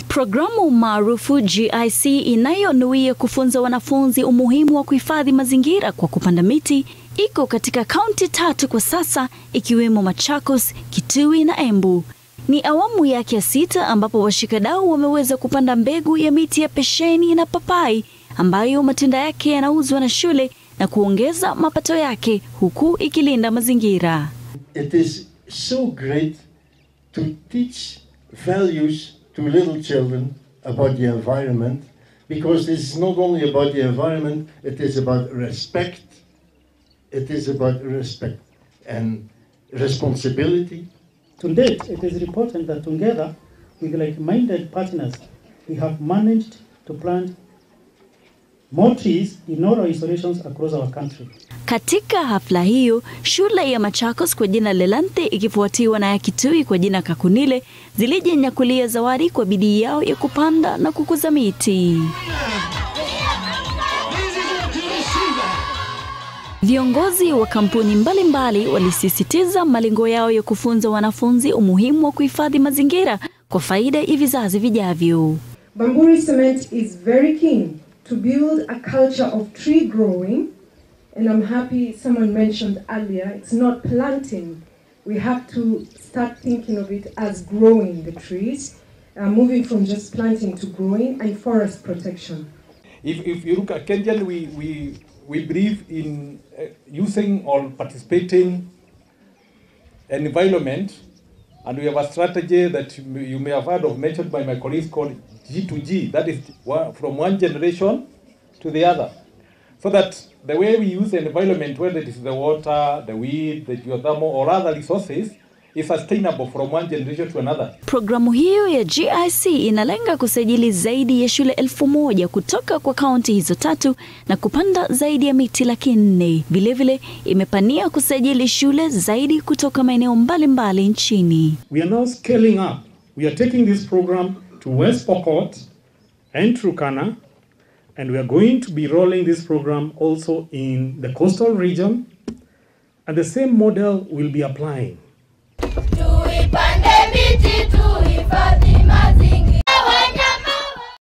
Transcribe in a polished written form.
Programu maarufu GIC inayonuia kufunza wanafunzi umuhimu wa kuhifadhi mazingira kwa kupanda miti iko katika kaunti 3 kwa sasa, ikiwemo Machakos, Kitui na Embu. Ni awamu yake ya 6 ambapo washikadau wameweza kupanda mbegu ya miti ya pesheni na papai ambayo matunda yake yanauzwa na shule na kuongeza mapato yake huku ikilinda mazingira. It is so great to teach values to little children about the environment, because this is not only about the environment, it is about respect. It is about respect and responsibility. To date, it is reported that together with like-minded partners, we have managed to plant more trees in all our installations across our country. Katika hafla hiyo, shule ya Machakos kwa jina Lelante ikifuatiwa na ya Kitui kwa jina Kakunile zilijinyakulia zawadi kwa bidii yao ya kupanda na kukuza miti. Viongozi wa kampuni mbalimbali walisisitiza malengo yao ya kufunza wanafunzi umuhimu wa kuhifadhi mazingira kwa faida ya vizazi vijavyo. Bamburi Cement is very keen to build a culture of tree growing, and I'm happy someone mentioned earlier, it's not planting. We have to start thinking of it as growing the trees, moving from just planting to growing, and forest protection. If you look at KenGen, we believe in using or participating an environment, and we have a strategy that you may have heard of, mentioned by my colleagues, called G2G. That is from one generation to the other. So that the way we use the environment, whether it is the water, the wind, the geothermal or other resources, is sustainable from one generation to another. Programu hiyo ya GIC inalenga kusajili zaidi ya shule 1000 kutoka kwa kaunti hizo 3 na kupanda zaidi ya miti 400,000. Vilevile imepania kusajili shule zaidi kutoka maeneo mbalimbali nchini. We are now scaling up. We are taking this program to West Pokot and Turkana, and we are going to be rolling this program also in the coastal region, and the same model will be applying.